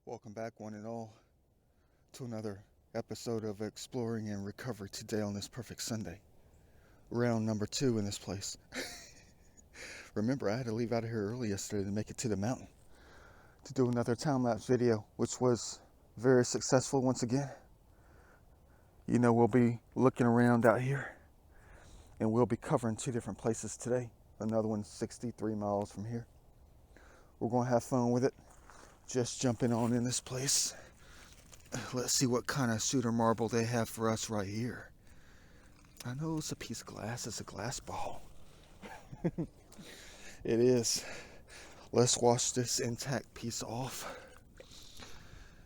Welcome back, one and all, to another episode of Exploring and Recovery today on this perfect Sunday. Round number 2 in this place. Remember, I had to leave out of here early yesterday to make it to the mountain to do another time-lapse video, which was very successful once again. You know, we'll be looking around out here, and we'll be covering 2 different places today. Another one 63 miles from here. We're going to have fun with it. Just jumping on in this place. Let's see what kind of shooter marble they have for us right here. I know it's a piece of glass. It's a glass ball. It is. Let's wash this intact piece off.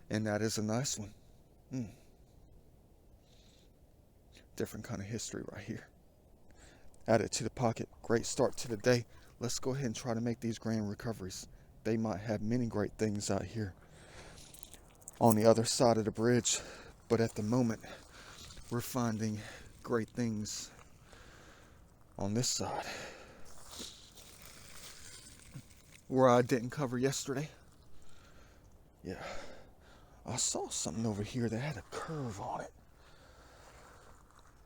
And that is a nice one. Different kind of history right here. Add it to the pocket. Great start to the day. Let's go ahead and try to make these grand recoveries. They might have many great things out here on the other side of the bridge, but at the moment we're finding great things on this side where I didn't cover yesterday. Yeah, I saw something over here that had a curve on it,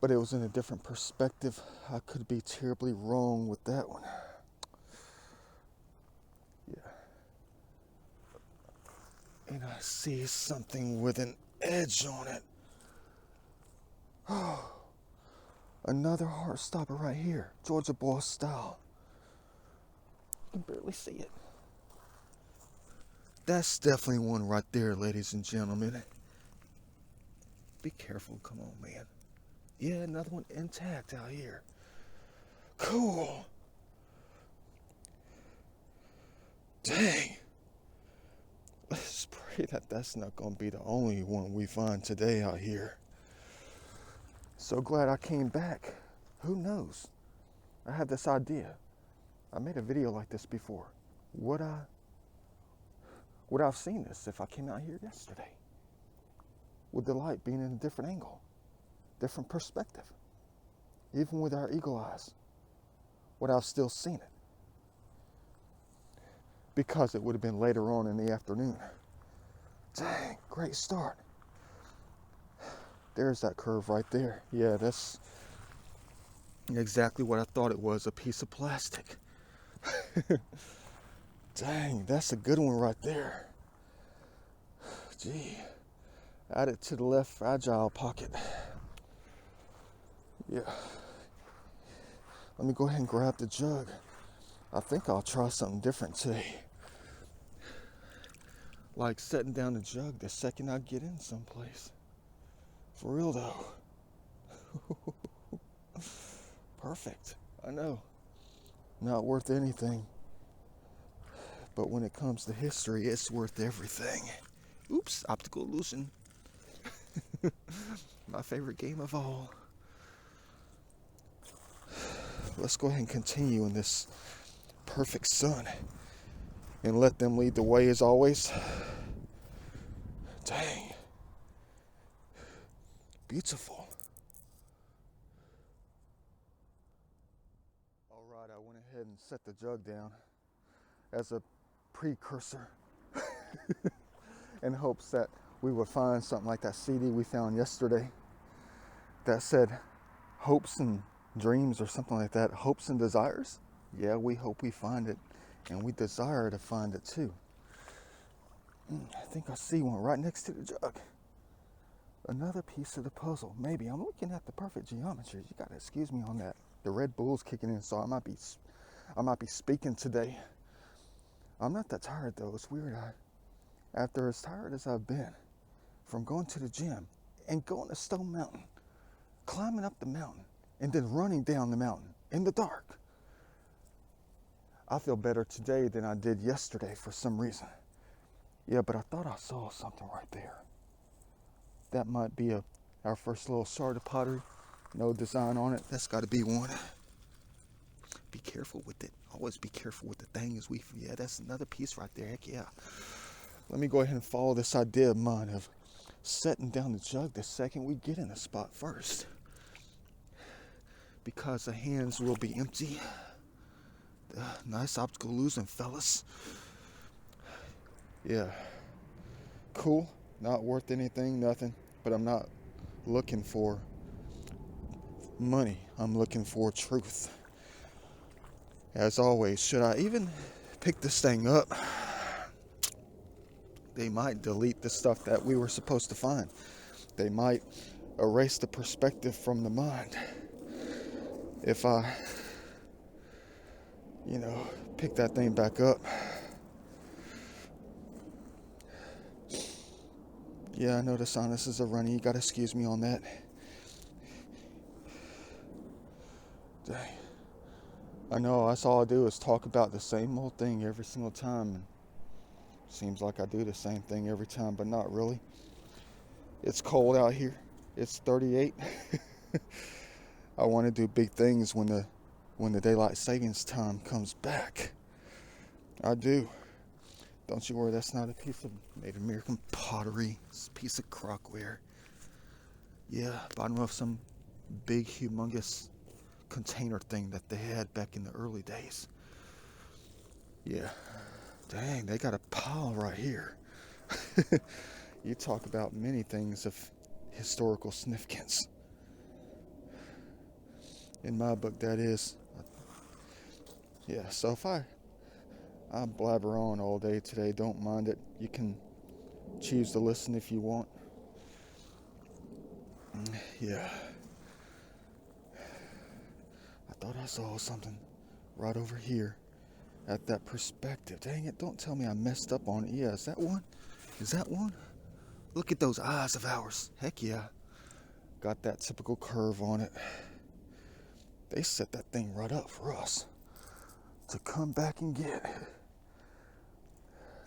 but it was in a different perspective. I could be terribly wrong with that one. And I see something with an edge on it. Oh, another heart stopper right here. Georgia Boss style. You can barely see it. That's definitely one right there, ladies and gentlemen. Be careful, come on, man. Yeah, another one intact out here. Cool. Dang. Let's pray that that's not going to be the only one we find today out here. So glad I came back. Who knows? I had this idea. I made a video like this before. Would I have seen this if I came out here yesterday? With the light being in a different angle, different perspective, even with our eagle eyes, would I have still seen it? Because it would have been later on in the afternoon. Dang, great start. There's that curve right there. Yeah, that's exactly what I thought it was, a piece of plastic. Dang, that's a good one right there. Gee, add it to the left fragile pocket. Yeah. Let me go ahead and grab the jug. I think I'll try something different today. Like setting down the jug the second I get in someplace. For real though. Perfect. I know. Not worth anything. But when it comes to history, it's worth everything. Oops, optical illusion. My favorite game of all. Let's go ahead and continue in this perfect sun. And let them lead the way as always. Dang. Beautiful. Alright, I went ahead and set the jug down as a precursor in hopes that we would find something like that CD we found yesterday that said hopes and dreams or something like that. Hopes and desires. Yeah, we hope we find it. And we desire to find it too. I think I see one right next to the jug. Another piece of the puzzle. Maybe. I'm looking at the perfect geometry. You gotta excuse me on that. The Red Bull's kicking in, so I might be speaking today. I'm not that tired though. It's weird. After as tired as I've been from going to the gym and going to Stone Mountain, climbing up the mountain, and then running down the mountain in the dark, I feel better today than I did yesterday for some reason. Yeah, but I thought I saw something right there. That might be our first little shard of pottery. No design on it. That's got to be one. Be careful with it. Always be careful with the things yeah, that's another piece right there. Heck yeah. Let me go ahead and follow this idea of mine of setting down the jug the second we get in the spot first. Because the hands will be empty. Nice optical illusion, fellas. Yeah. cool, not worth anything, nothing, but I'm not looking for money. I'm looking for truth. As always, should I even pick this thing up? They might delete the stuff that we were supposed to find. They might erase the perspective from the mind. If I, pick that thing back up. Yeah, I know the sinuses are running. You gotta excuse me on that. Dang. I know that's all I do is talk about the same old thing every single time. Seems like I do the same thing every time, but not really. It's cold out here. It's 38. I want to do big things when the daylight savings time comes back. I do. Don't you worry, that's not a piece of Native American pottery. It's a piece of crockware. Yeah, bottom of some big, humongous container thing that they had back in the early days. Yeah. Dang, they got a pile right here. You talk about many things of historical significance. In my book, that is. Yeah, so if I blabber on all day today, don't mind it. You can choose to listen if you want. Yeah. I thought I saw something right over here at that perspective. Dang it, don't tell me I messed up on it. Yeah, is that one? Is that one? Look at those eyes of ours. Heck yeah. Got that typical curve on it. They set that thing right up for us to come back and get.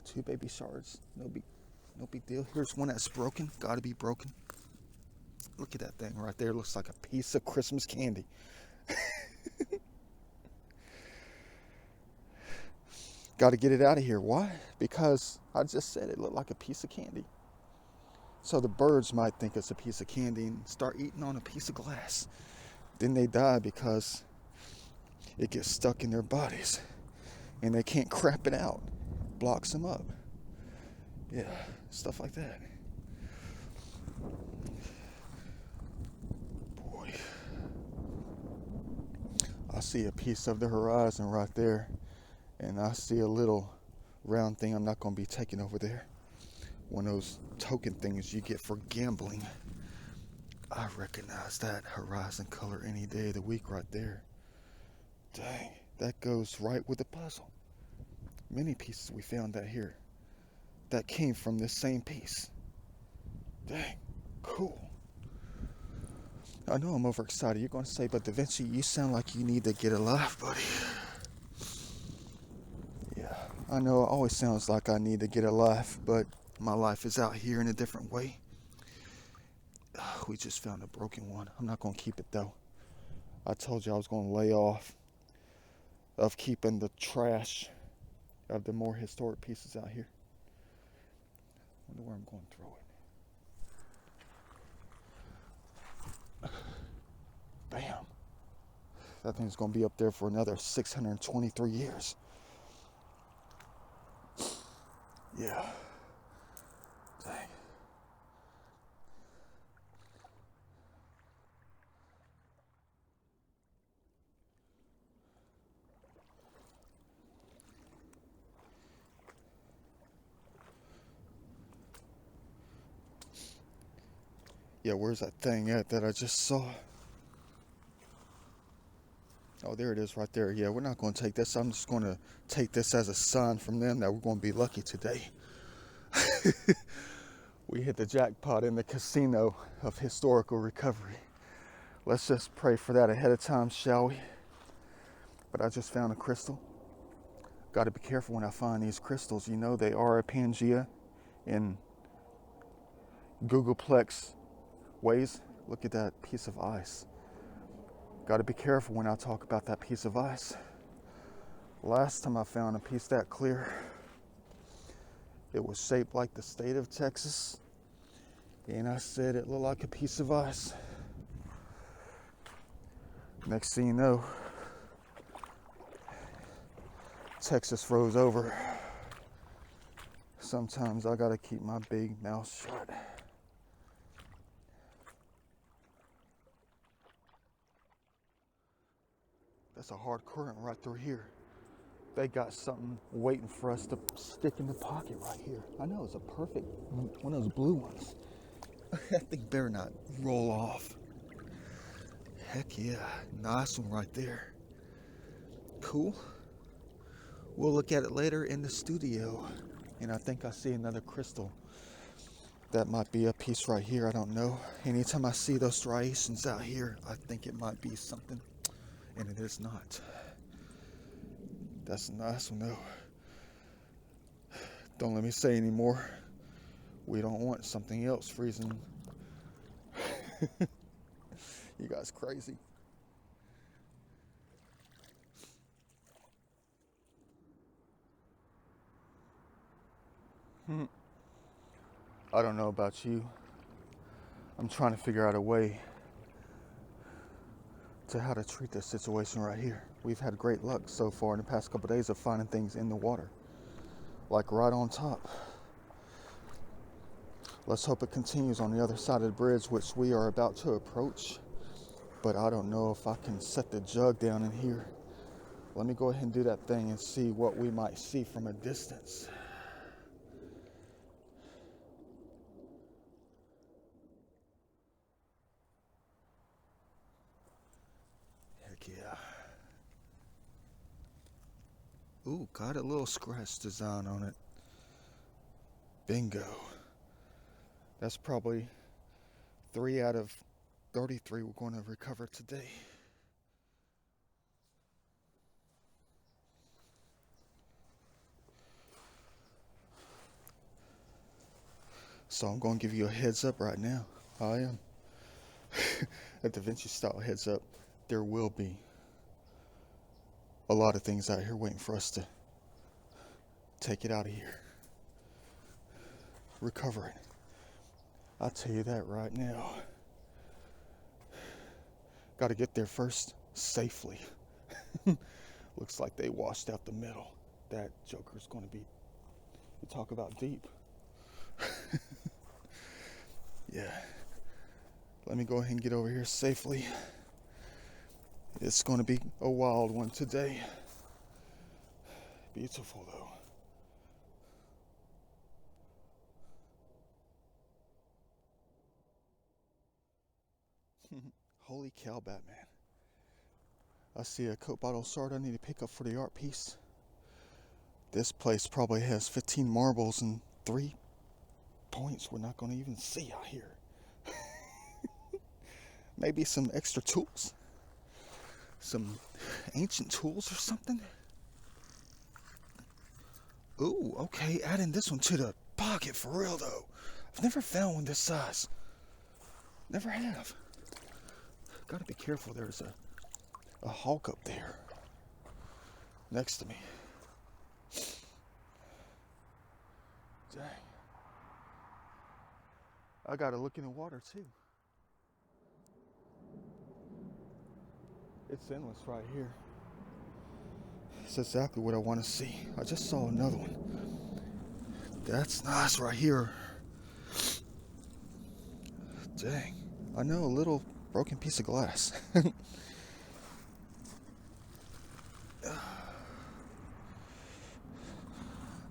2 baby shards. No big deal. Here's one that's broken. Gotta be broken. Look at that thing right there. Looks like a piece of Christmas candy. Got to get it out of here. Why? Because I just said it looked like a piece of candy. So the birds might think it's a piece of candy and start eating on a piece of glass. Then they die because it gets stuck in their bodies and they can't crap it out. Blocks them up. Yeah, stuff like that. Boy. I see a piece of the horizon right there. And I see a little round thing I'm not going to be taking over there. One of those token things you get for gambling. I recognize that horizon color any day of the week right there. Dang, that goes right with the puzzle. Many pieces we found out here that came from this same piece. Dang, cool. I know I'm overexcited. You're going to say, but Da Vinci, you sound like you need to get a life, buddy. I know it always sounds like I need to get a life, but my life is out here in a different way. We just found a broken one. I'm not going to keep it though. I told you I was going to lay off of keeping the trash of the more historic pieces out here. I wonder where I'm going to throw it. Bam. That thing's going to be up there for another 623 years. Yeah. Dang. Yeah, where's that thing at that I just saw? Oh, there it is right there. Yeah, we're not going to take this. I'm just going to take this as a sign from them that we're going to be lucky today. We hit the jackpot in the casino of historical recovery. Let's just pray for that ahead of time, shall we? But I just found a crystal. Got to be careful when I find these crystals. You know they are a Pangea in Googleplex ways. Look at that piece of ice. Got to be careful when I talk about that piece of ice. Last time I found a piece that clear, it was shaped like the state of Texas, and I said it looked like a piece of ice. Next thing you know, Texas froze over. Sometimes I gotta keep my big mouth shut. That's a hard current right through here. They got something waiting for us to stick in the pocket right here. I know, it's a perfect one of those blue ones. That thing better not roll off. Heck yeah, nice one right there. Cool. We'll look at it later in the studio. And I think I see another crystal. That might be a piece right here, I don't know. Anytime I see those striations out here, I think it might be something. And it is not. That's a nice one though. Don't let me say anymore. We don't want something else freezing. You guys crazy. I don't know about you. I'm trying to figure out a way to how to treat this situation right here. We've had great luck so far in the past couple of days of finding things in the water, like right on top. Let's hope it continues on the other side of the bridge, which we are about to approach. But I don't know if I can set the jug down in here. Let me go ahead and do that thing and see what we might see from a distance. Heck yeah. Ooh, got a little scratch design on it. Bingo. That's probably 3 out of 33 we're going to recover today. So I'm going to give you a heads up right now. I am. A Da Vinci style heads up. There will be a lot of things out here waiting for us to take it out of here. Recover it. I'll tell you that right now. Got to get there first safely. Looks like they washed out the middle. That joker's going to be, you talk about deep. Yeah. Let me go ahead and get over here safely. It's going to be a wild one today. Beautiful though. Holy cow, Batman. I see a Coke bottle sword I need to pick up for the art piece. This place probably has 15 marbles and 3 points we're not going to even see out here. Maybe some extra tools. Some ancient tools or something. Ooh, okay, adding this one to the pocket for real though. I've never found one this size. Never have. Gotta be careful, there's a hawk up there next to me. Dang. I gotta look in the water too. It's endless right here. It's exactly what I want to see. I just saw another one. That's nice right here. Dang. I know, a little broken piece of glass.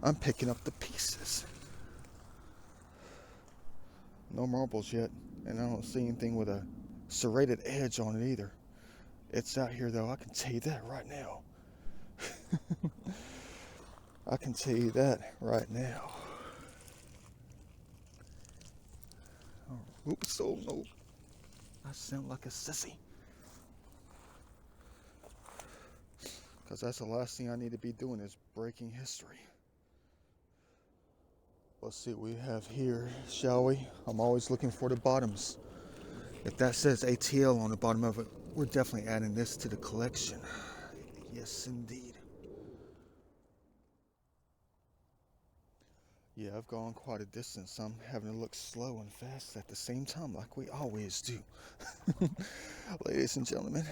I'm picking up the pieces. No marbles yet, and I don't see anything with a serrated edge on it either. It's out here though, I can tell you that right now. I can tell you that right now. Oh, oops, oh no. I sound like a sissy. Because that's the last thing I need to be doing is breaking history. Let's see what we have here, shall we? I'm always looking for the bottoms. If that says ATL on the bottom of it, we're definitely adding this to the collection. Yes, indeed. Yeah, I've gone quite a distance. I'm having to look slow and fast at the same time, like we always do. Ladies and gentlemen,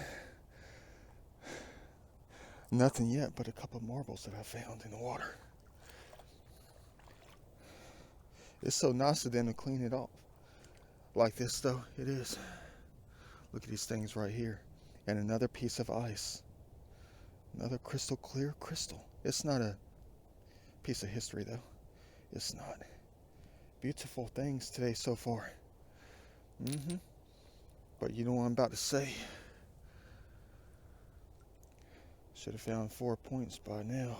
nothing yet but a couple of marbles that I found in the water. It's so nice of them to clean it off. Like this though, it is. Look at these things right here. And another piece of ice. Another crystal clear crystal. It's not a piece of history though. It's not. Beautiful things today so far. But you know what I'm about to say. Should have found 4 points by now.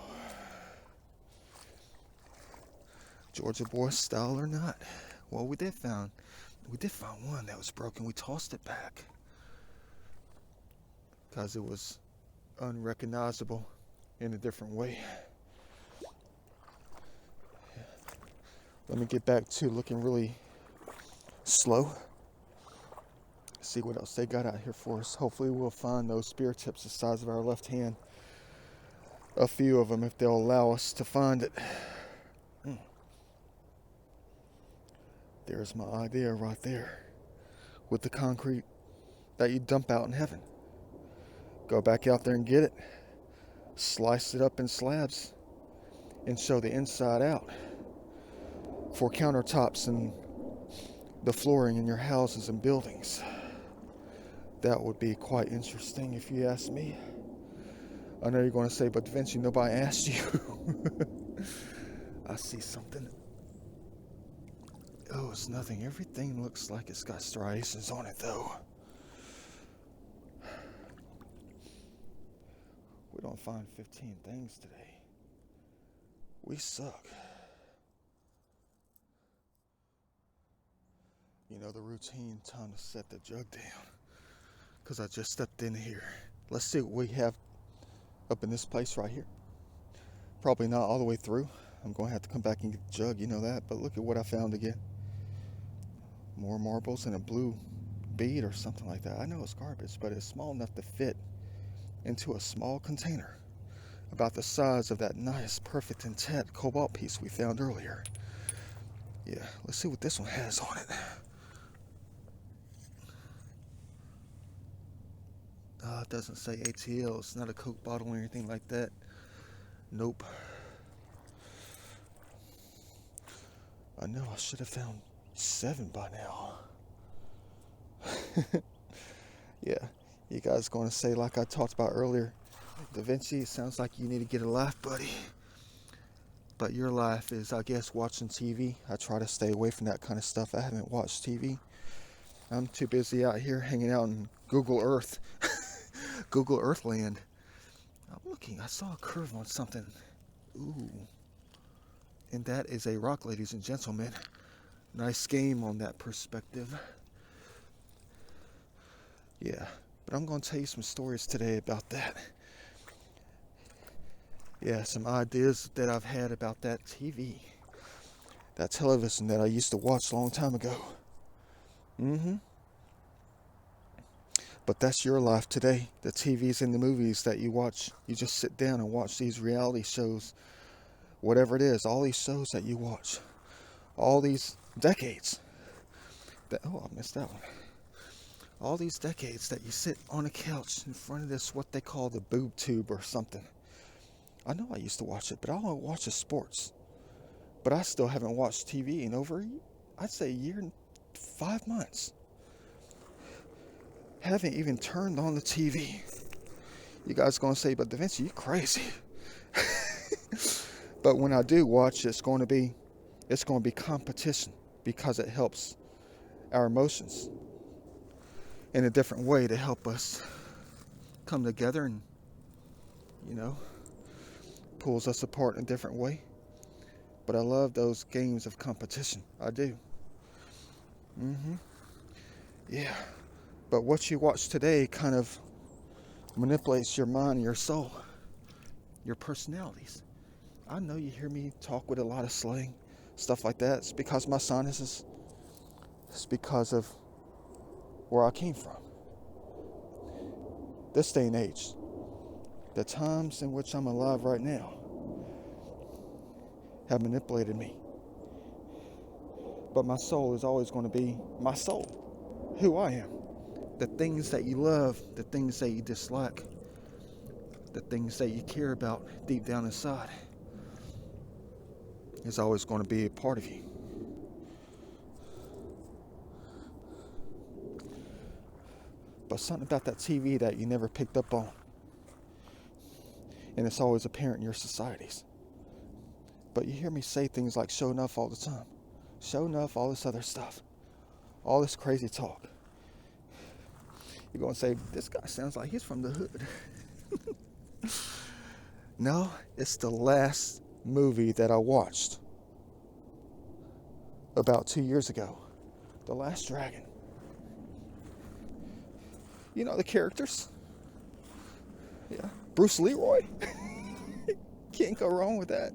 Georgia boy style or not. Well, we did find one that was broken. We tossed it back because it was unrecognizable in a different way. Let me get back to looking really slow. See what else they got out here for us. Hopefully we'll find those spear tips the size of our left hand. A few of them if they'll allow us to find it. There's my idea right there. With the concrete that you dump out in heaven. Go back out there and get it. Slice it up in slabs. And show the inside out. For countertops and the flooring in your houses and buildings. That would be quite interesting if you ask me. I know you're going to say, but Vinci, nobody asked you. I see something. Oh, it's nothing. Everything looks like it's got striations on it, though. We don't find 15 things today. We suck. You know the routine, time to set the jug down. Because I just stepped in here. Let's see what we have up in this place right here. Probably not all the way through. I'm going to have to come back and get the jug, you know that. But look at what I found again. More marbles and a blue bead or something like that. I know it's garbage, but it's small enough to fit into a small container. About the size of that nice, perfect intent cobalt piece we found earlier. Yeah, let's see what this one has on it. It doesn't say ATL. It's not a Coke bottle or anything like that. Nope. I know I should have found 7 by now. Yeah, you guys going to say, like I talked about earlier, Da Vinci, it sounds like you need to get a life, buddy. But your life is, I guess, watching TV. I try to stay away from that kind of stuff. I haven't watched TV. I'm too busy out here hanging out in Google Earth. Google Earth land. I'm looking. I saw a curve on something. Ooh. And that is a rock, ladies and gentlemen. Nice game on that perspective. Yeah. But I'm going to tell you some stories today about that. Yeah, some ideas that I've had about that TV. That television that I used to watch a long time ago. But that's your life today. The TVs and the movies that you watch. You just sit down and watch these reality shows. Whatever it is, all these shows that you watch. All these decades. Oh, I missed that one. All these decades that you sit on a couch in front of this, what they call the boob tube or something. I know I used to watch it, but I only watch the sports. But I still haven't watched TV in over, I'd say, a year and 5 months. Haven't even turned on the TV. You guys are going to say, but Da Vinci, you're crazy. But when I do watch, it's going to be competition because it helps our emotions in a different way to help us come together and, pulls us apart in a different way. But I love those games of competition. I do. Yeah. But what you watch today kind of manipulates your mind and your soul, your personalities. I know you hear me talk with a lot of slang, stuff like that. It's because my sinuses. It's because of where I came from. This day and age, the times in which I'm alive right now, have manipulated me. But my soul is always going to be my soul, who I am. The things that you love, the things that you dislike, the things that you care about deep down inside is always going to be a part of you. but something about that TV that you never picked up on. And it's always apparent in your societies. But you hear me say things like show enough all the time. Show enough, all this other stuff. All this crazy talk. You're going to say, this guy sounds like he's from the hood. No, it's the last movie that I watched about 2 years ago. The Last Dragon. You know the characters? Yeah. Bruce Leroy. Can't go wrong with that.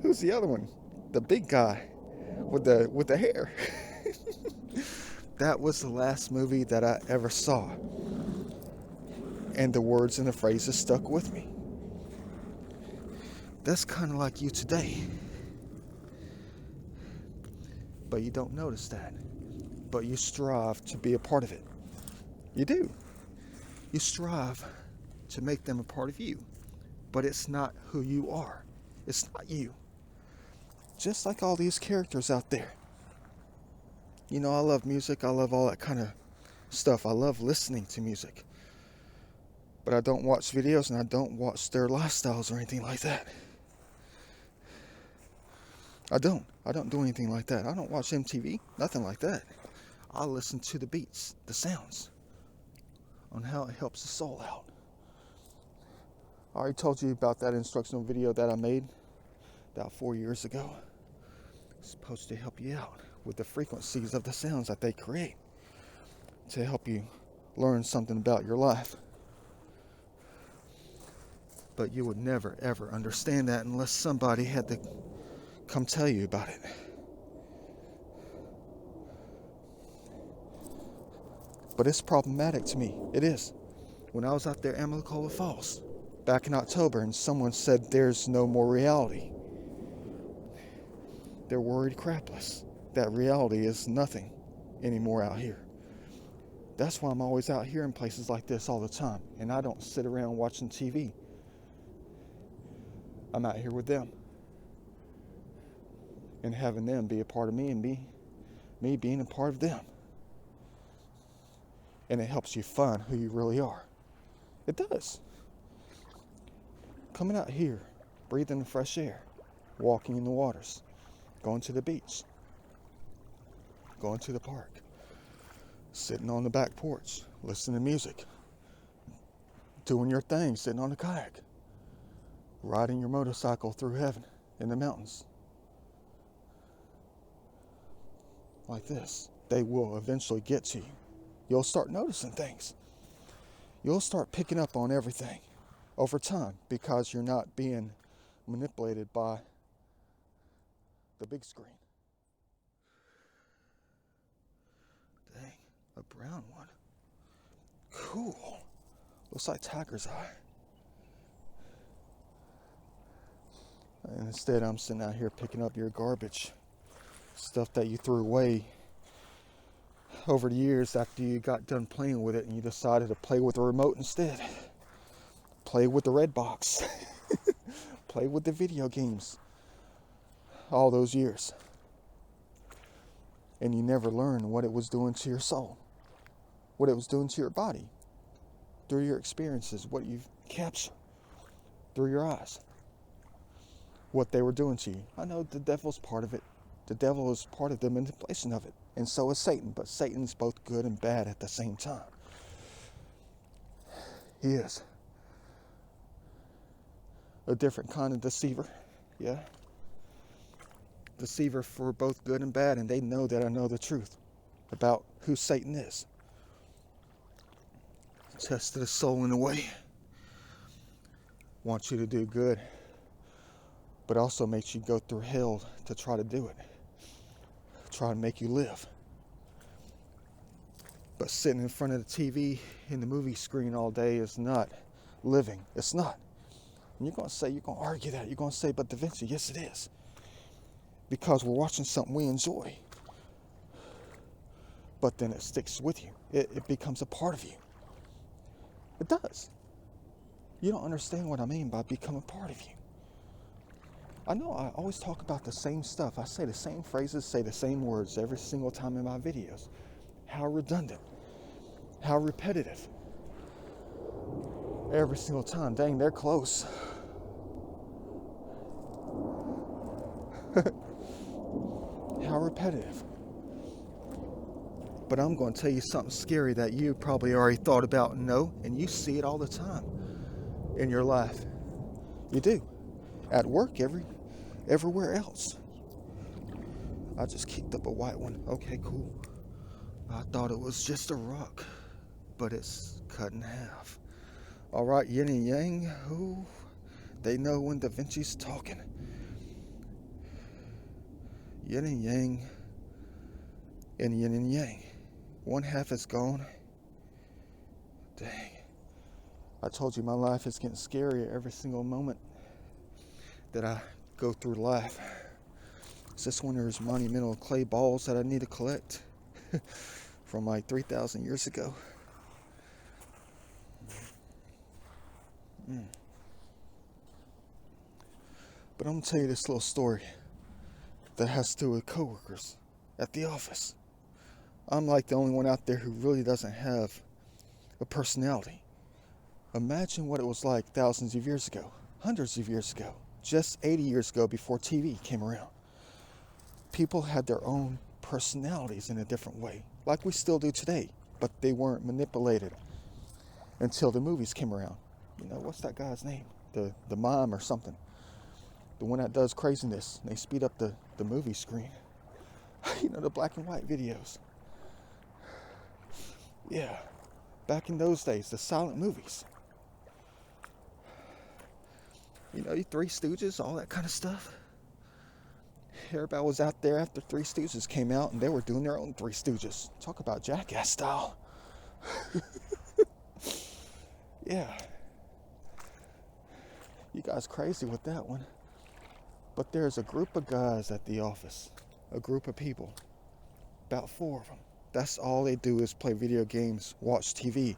Who's the other one? The big guy with the hair. That was the last movie that I ever saw. And the words and the phrases stuck with me. That's kind of like you today. But you don't notice that. But you strive to be a part of it. You do. You strive to make them a part of you. But it's not who you are. It's not you. Just like all these characters out there. You know, I love music. I love all that kind of stuff. I love listening to music. But I don't watch videos and I don't watch their lifestyles or anything like that. I don't do anything like that. I don't watch MTV, nothing like that. I listen to the beats, the sounds, on how it helps the soul out. I already told you about that instructional video that I made about 4 years ago. It's supposed to help you out with the frequencies of the sounds that they create to help you learn something about your life. But you would never, ever understand that unless somebody had to come tell you about it. But it's problematic to me. It is. When I was out there at Amalacola Falls back in October and someone said there's no more reality, they're worried crapless that reality is nothing anymore out here. That's why I'm always out here in places like this all the time, and I don't sit around watching TV. I'm out here with them and having them be a part of me and me being a part of them. And it helps you find who you really are. It does. Coming out here, breathing the fresh air, walking in the waters, going to the beach, going to the park, sitting on the back porch, listening to music, doing your thing, sitting on a kayak, riding your motorcycle through heaven in the mountains. Like this. They will eventually get to you. You'll start noticing things. You'll start picking up on everything over time because you're not being manipulated by the big screen. Dang, a brown one. Cool. Looks like tiger's eye. And instead, I'm sitting out here picking up your garbage. Stuff that you threw away over the years after you got done playing with it and you decided to play with the remote instead. Play with the red box. Play with the video games. All those years. And you never learned what it was doing to your soul. What it was doing to your body. Through your experiences. What you've captured. Through your eyes. What they were doing to you. I know the devil's part of it. The devil is part of the manipulation of it. And so is Satan. But Satan's both good and bad at the same time. He is. A different kind of deceiver. Yeah. Deceiver for both good and bad. And they know that I know the truth about who Satan is. Tested the soul in a way. Wants you to do good. But also makes you go through hell to try to do it. Try to make you live. But sitting in front of the TV in the movie screen all day is not living. It's not. And you're going to argue that. You're going to say, but Da Vinci, yes it is. Because we're watching something we enjoy. But then it sticks with you. It becomes a part of you. It does. You don't understand what I mean by become a part of you. I know I always talk about the same stuff. I say the same phrases, say the same words every single time in my videos. How redundant. How repetitive. Every single time. Dang, they're close. How repetitive. But I'm going to tell you something scary that you probably already thought about and know, and you see it all the time in your life. You do. At work, everywhere else. I just kicked up a white one. Okay, cool. I thought it was just a rock, but it's cut in half. All right, yin and yang. Oh, they know when Da Vinci's talking. Yin and yang, and yin and yang. One half is gone. Dang. I told you my life is getting scarier every single moment that I go through life. This one, there's monumental clay balls that I need to collect from like 3,000 years ago. But I'm going to tell you this little story that has to do with coworkers at the office. I'm like the only one out there who really doesn't have a personality. Imagine what it was like thousands of years ago, hundreds of years ago, just 80 years ago before TV came around. People had their own personalities in a different way, like we still do today, but they weren't manipulated until the movies came around. You know, what's that guy's name? The mime or something. The one that does craziness. They speed up the movie screen. You know, the black and white videos. Yeah, back in those days, the silent movies. You know, Three Stooges, all that kind of stuff. Everybody was out there after Three Stooges came out, and they were doing their own Three Stooges. Talk about jackass style. Yeah. You guys crazy with that one. But there's a group of guys at the office. A group of people. About 4 of them. That's all they do is play video games, watch TV,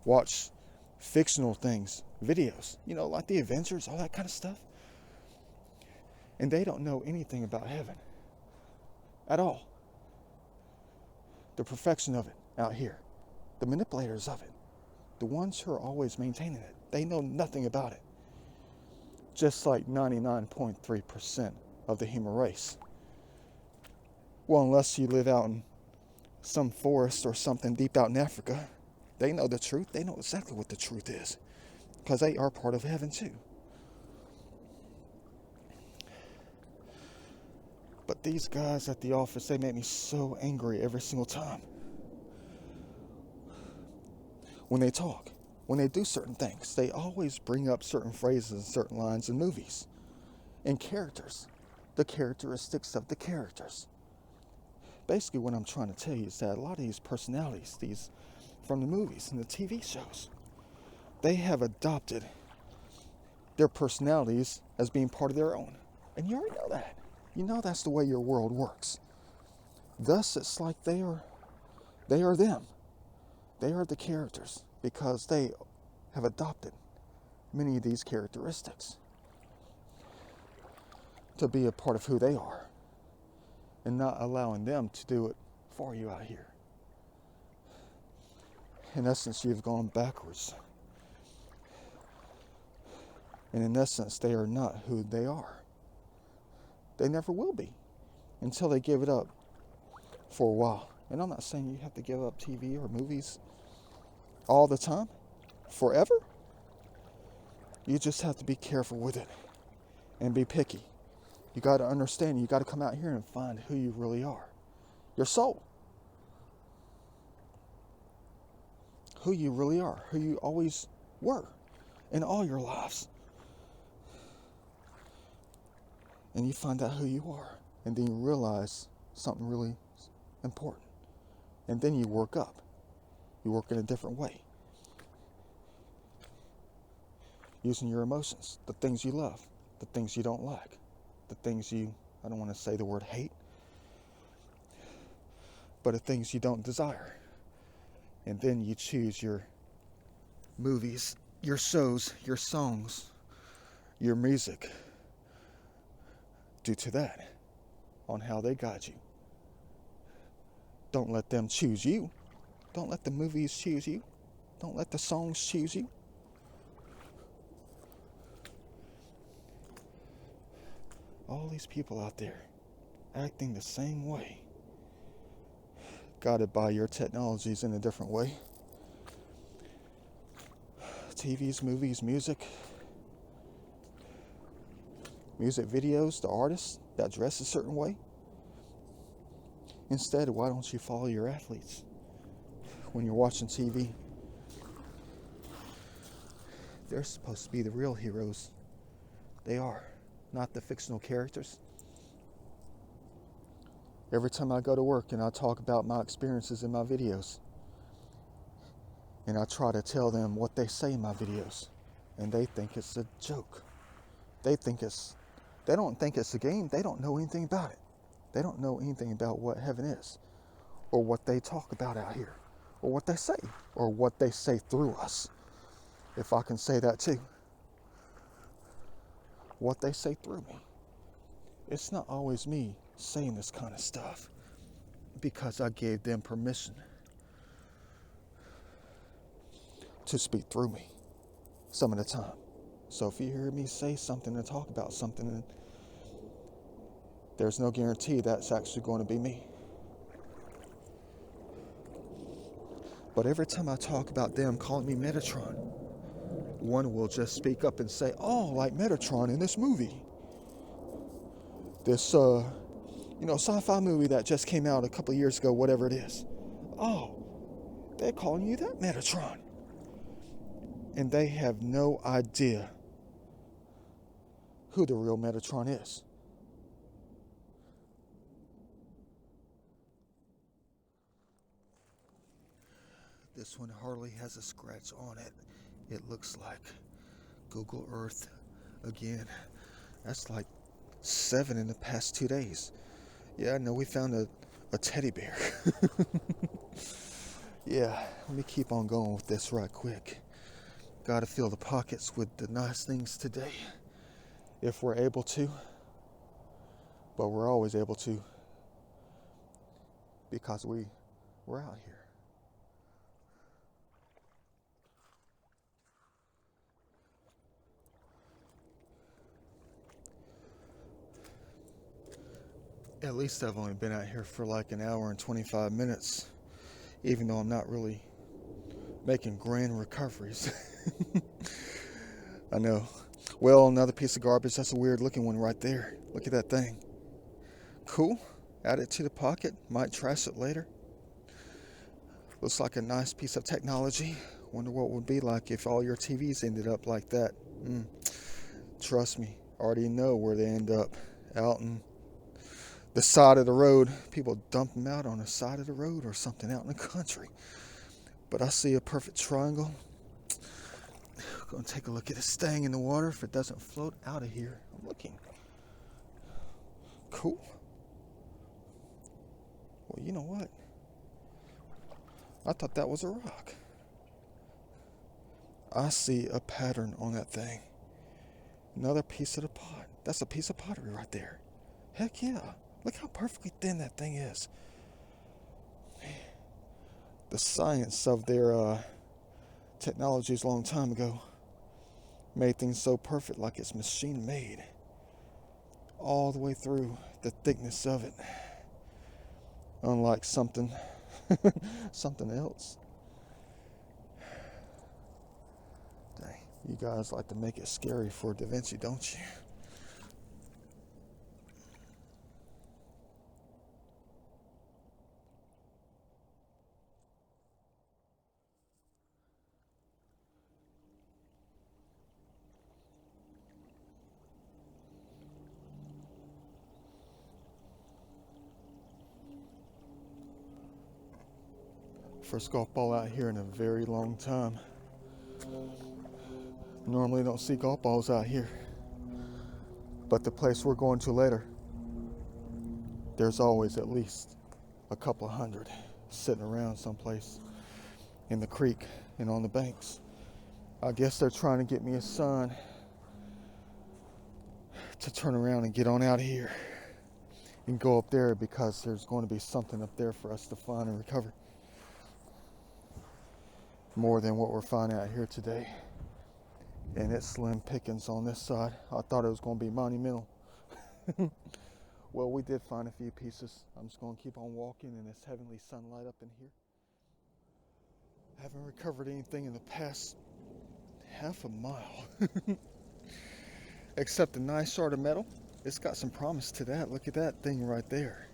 watch fictional things, videos. You know, like the Avengers, all that kind of stuff. And they don't know anything about heaven. At all. The perfection of it out here. The manipulators of it. The ones who are always maintaining it. They know nothing about it. Just like 99.3% of the human race. Well, unless you live out in some forest or something deep out in Africa, they know the truth. They know exactly what the truth is. Because they are part of heaven too. But these guys at the office, they make me so angry every single time. When they talk, when they do certain things, they always bring up certain phrases and certain lines in movies and characters, the characteristics of the characters. Basically, what I'm trying to tell you is that a lot of these personalities, these from the movies and the TV shows, they have adopted their personalities as being part of their own. And you already know that. You know that's the way your world works. Thus, it's like they are them. They are the characters because they have adopted many of these characteristics to be a part of who they are and not allowing them to do it for you out here. In essence, you've gone backwards. And in essence, they are not who they are. They never will be until they give it up for a while. And I'm not saying you have to give up TV or movies all the time, forever. You just have to be careful with it and be picky. You got to understand, you got to come out here and find who you really are. Your soul. Who you really are, who you always were in all your lives. And you find out who you are. And then you realize something really important. And then you work up. You work in a different way. Using your emotions, the things you love, the things you don't like, the things you, I don't want to say the word hate, but the things you don't desire. And then you choose your movies, your shows, your songs, your music due to that, on how they guide you. Don't let them choose you. Don't let the movies choose you. Don't let the songs choose you. All these people out there acting the same way, guided by your technologies in a different way. TVs, movies, music videos, the artists that dress a certain way. Instead, why don't you follow your athletes when you're watching TV? They're supposed to be the real heroes. They are, not the fictional characters. Every time I go to work and I talk about my experiences in my videos, and I try to tell them what they say in my videos, and they think it's a joke. They don't think it's a game. They don't know anything about it. They don't know anything about what heaven is, or what they talk about out here, or what they say, or what they say through us. If I can say that too. What they say through me. It's not always me saying this kind of stuff because I gave them permission to speak through me some of the time. So if you hear me say something and talk about something, there's no guarantee that's actually going to be me. But every time I talk about them calling me Metatron, one will just speak up and say, oh, like Metatron in this movie. This, sci-fi movie that just came out a couple of years ago, whatever it is. Oh, they're calling you that Metatron. And they have no idea who the real Metatron is. This one hardly has a scratch on it. It looks like Google Earth again. That's like 7 in the past 2 days. Yeah, I know we found a teddy bear. Yeah, let me keep on going with this right quick. Gotta fill the pockets with the nice things today, if we're able to. But we're always able to, because we're out here. At least I've only been out here for like an hour and 25 minutes, even though I'm not really making grand recoveries. I know. Well, another piece of garbage. That's a weird looking one right there. Look at that thing. Cool. Add it to the pocket. Might trash it later. Looks like a nice piece of technology. Wonder what it would be like if all your TVs ended up like that. Trust me, already know where they end up. Out in the side of the road. People dump them out on the side of the road or something out in the country. But I see a perfect triangle. Gonna take a look at it staying in the water if it doesn't float out of here. I'm looking. Cool. Well, you know what? I thought that was a rock. I see a pattern on that thing. Another piece of the pot. That's a piece of pottery right there. Heck yeah. Look how perfectly thin that thing is. The science of their technologies a long time ago made things so perfect, like it's machine made. All the way through the thickness of it. Unlike something else. Dang, you guys like to make it scary for Da Vinci, don't you? First golf ball out here in a very long time. Normally don't see golf balls out here. But the place we're going to later, there's always at least a couple of hundred sitting around someplace in the creek and on the banks. I guess they're trying to get me a sign to turn around and get on out of here and go up there, because there's going to be something up there for us to find and recover. more than what we're finding out here today. And it's slim pickings on this side. I thought it was going to be monumental. Well, we did find a few pieces. I'm just going to keep on walking in this heavenly sunlight up in here. I haven't recovered anything in the past half a mile. Except a nice shard of metal. It's got some promise to that. Look at that thing right there.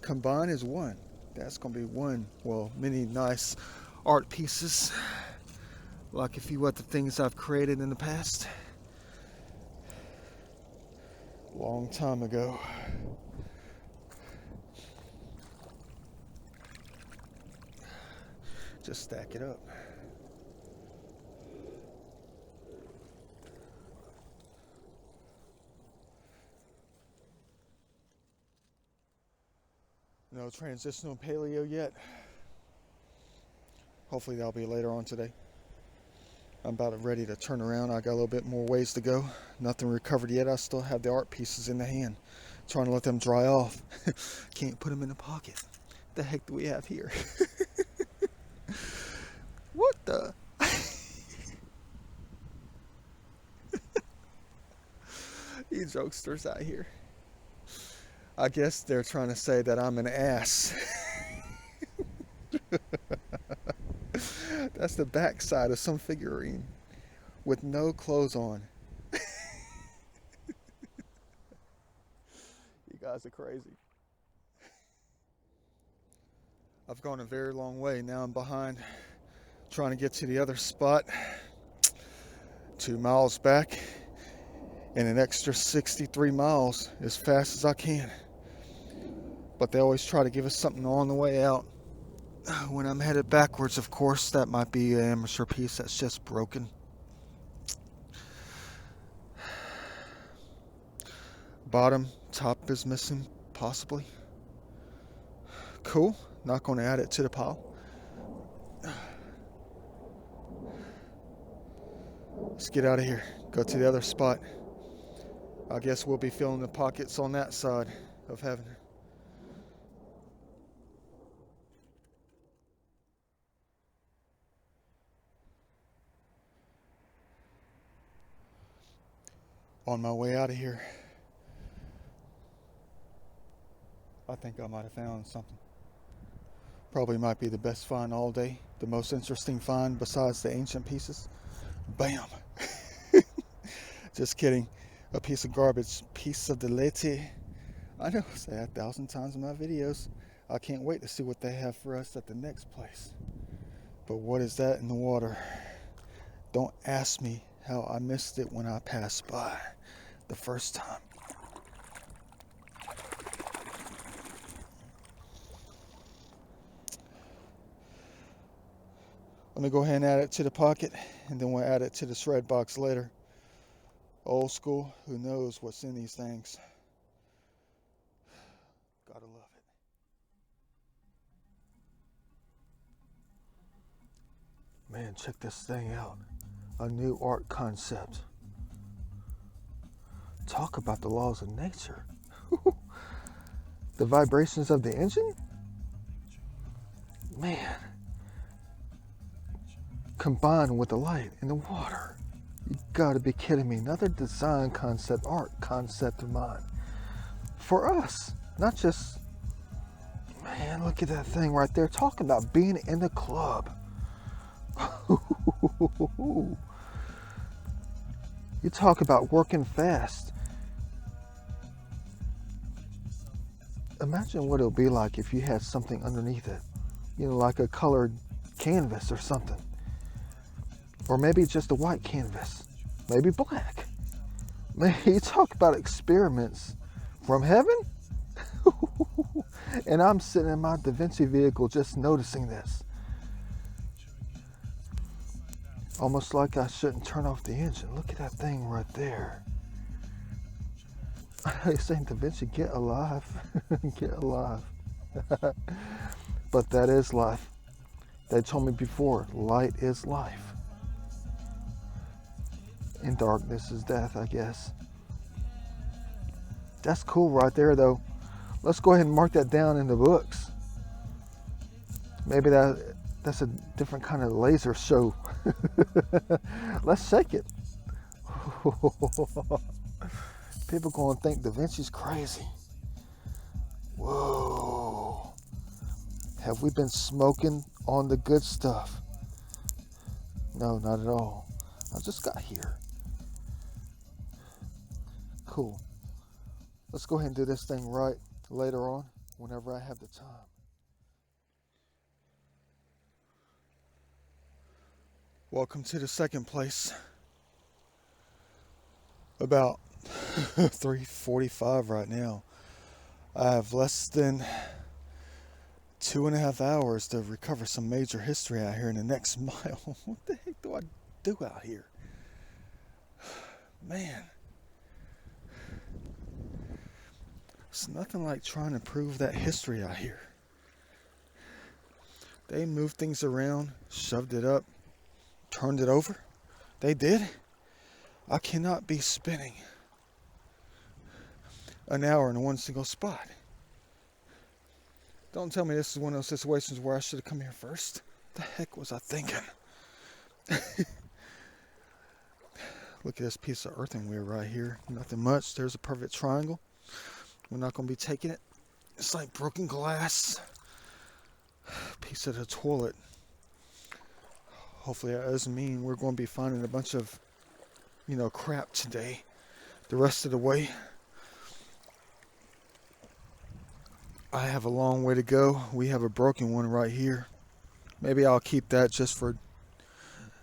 Combined is one. That's going to be one, well, many nice art pieces. Like a few other things I've created in the past. Long time ago. Just stack it up. No transitional paleo yet. Hopefully that'll be later on today. I'm about ready to turn around. I got a little bit more ways to go. Nothing recovered yet. I still have the art pieces in the hand. Trying to let them dry off. Can't put them in the pocket. The heck do we have here? What the? You jokesters out here. I guess they're trying to say that I'm an ass. That's the backside of some figurine with no clothes on. You guys are crazy. I've gone a very long way. Now I'm behind, trying to get to the other spot. 2 miles back and an extra 63 miles as fast as I can. But they always try to give us something on the way out. When I'm headed backwards, of course, that might be an amateur piece that's just broken. Bottom, top is missing, possibly. Cool. Not going to add it to the pile. Let's get out of here. Go to the other spot. I guess we'll be filling the pockets on that side of heaven. On my way out of here, I think I might have found something. Probably might be the best find all day. The most interesting find besides the ancient pieces. Bam! Just kidding. A piece of garbage. Piece of delete. I know, I say that 1,000 times in my videos. I can't wait to see what they have for us at the next place. But what is that in the water? Don't ask me how I missed it when I passed by the first time. Let me go ahead and add it to the pocket, and then we'll add it to the shred box later. Old school, who knows what's in these things. Gotta love it. Man, check this thing out. A new art concept. Talk about the laws of nature. The vibrations of the engine? Man. Combined with the light in the water. You gotta be kidding me. Another design concept, art concept of mine. For us. Not just... Man, look at that thing right there. Talk about being in the club. You talk about working fast. Imagine what it'll be like if you had something underneath it. You know, like a colored canvas or something. Or maybe just a white canvas. Maybe black. Man, you talk about experiments from heaven? And I'm sitting in my Da Vinci vehicle just noticing this. Almost like I shouldn't turn off the engine. Look at that thing right there. I know you're saying, Da Vinci, get alive. Get alive. But that is life. They told me before, light is life. And darkness is death, I guess. That's cool right there, though. Let's go ahead and mark that down in the books. Maybe that That's a different kind of laser show. Let's shake it. People gonna think Da Vinci's crazy. Whoa. Have we been smoking on the good stuff? No, not at all. I just got here. Cool. Let's go ahead and do this thing right later on, whenever I have the time. Welcome to the second place. About 3:45 right now. I have less than 2.5 hours to recover some major history out here in the next mile. What the heck do I do out here? Man. It's nothing like trying to prove that history out here. They moved things around, shoved it up, turned it over. They did. I cannot be spinning an hour in one single spot. Don't tell me this is one of those situations where I should have come here first. The heck was I thinking? Look at this piece of earthenware right here. Nothing much. There's a perfect triangle. We're not going to be taking it. It's like broken glass. Piece of the toilet. Hopefully that doesn't mean we're going to be finding a bunch of, crap today. The rest of the way. I have a long way to go. We have a broken one right here. Maybe I'll keep that just for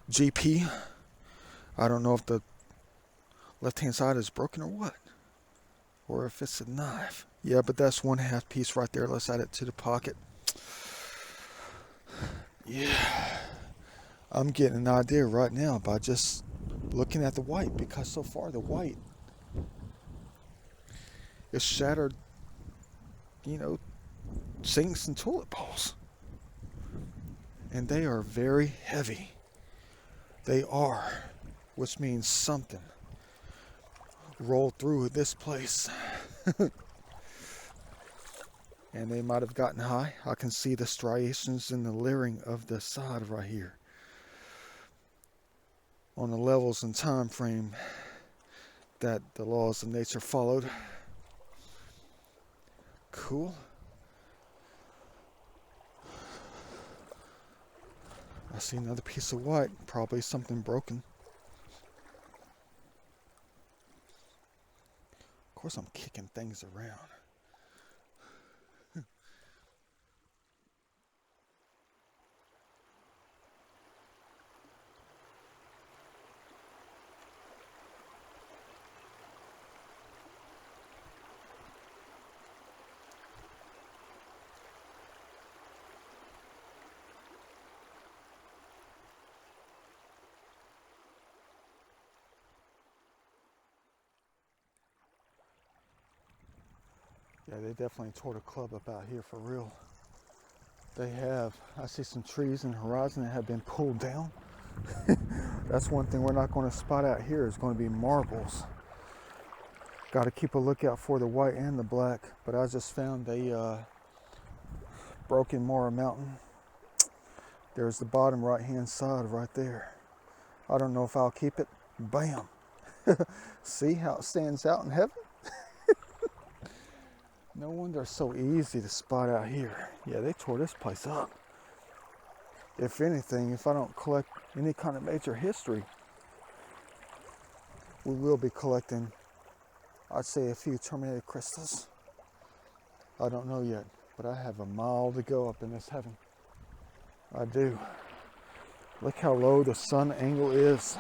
GP. I don't know if the left-hand side is broken or what. Or if it's a knife. Yeah, but that's 1/2 piece right there. Let's add it to the pocket. Yeah. I'm getting an idea right now by just looking at the white, because so far the white is shattered, sinks and toilet bowls. And they are very heavy. They are, which means something rolled through this place. And they might have gotten high. I can see the striations in the layering of the side right here. On the levels and time frame that the laws of nature followed. Cool. I see another piece of white, probably something broken. Of course I'm kicking things around. Yeah, they definitely tore the club up out here for real. They have. I see some trees in the horizon that have been pulled down. That's one thing we're not going to spot out here is going to be marbles. Got to keep a lookout for the white and the black. But I just found a broken Mara Mountain. There's the bottom right hand side right there. I don't know if I'll keep it. Bam. See how it stands out in heaven? No wonder it's so easy to spot out here. Yeah, they tore this place up. If anything, if I don't collect any kind of major history, we will be collecting, I'd say, a few terminated crystals. I don't know yet, but I have a mile to go up in this heaven. I do. Look how low the sun angle is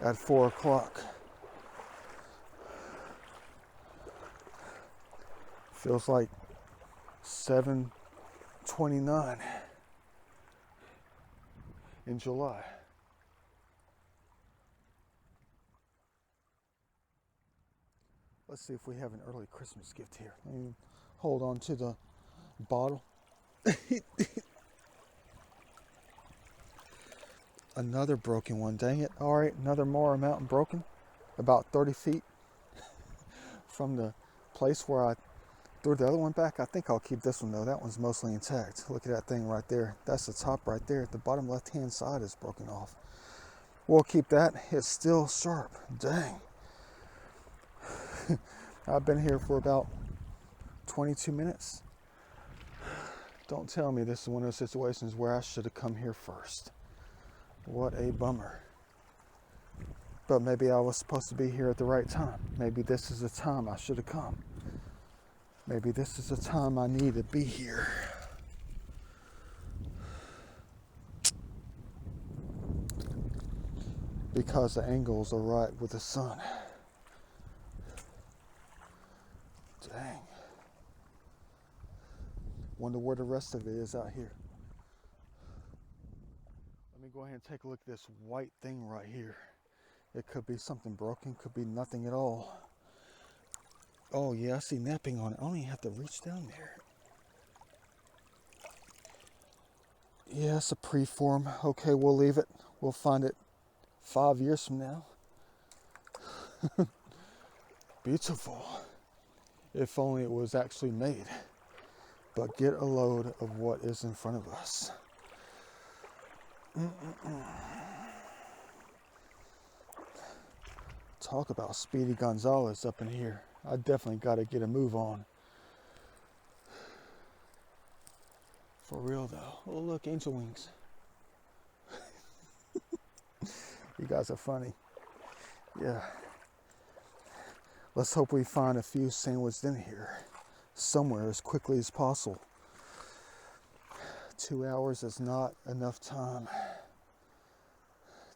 at 4 o'clock. Feels like 7:29 in July. Let's see if we have an early Christmas gift here. Let me hold on to the bottle. Another broken one, dang it. All right, another Mara Mountain broken, about 30 feet from the place where I Throw the other one back. I think I'll keep this one though. That one's mostly intact. Look at that thing right there. That's the top right there. The bottom left-hand side is broken off. We'll keep that. It's still sharp. Dang. I've been here for about 22 minutes. Don't tell me this is one of those situations where I should have come here first. What a bummer. But maybe I was supposed to be here at the right time. Maybe this is the time I should have come. Maybe this is the time I need to be here. Because the angles are right with the sun. Dang. Wonder where the rest of it is out here. Let me go ahead and take a look at this white thing right here. It could be something broken, could be nothing at all. Oh yeah, I see napping on it. I don't even have to reach down there. Yeah, it's a preform. Okay, we'll leave it. We'll find it 5 years from now. Beautiful. If only it was actually made. But get a load of what is in front of us. Talk about Speedy Gonzalez up in here. I definitely got to get a move on. For real though. Oh look, angel wings. You guys are funny. Yeah. Let's hope we find a few sandwiched in here somewhere as quickly as possible. 2 hours is not enough time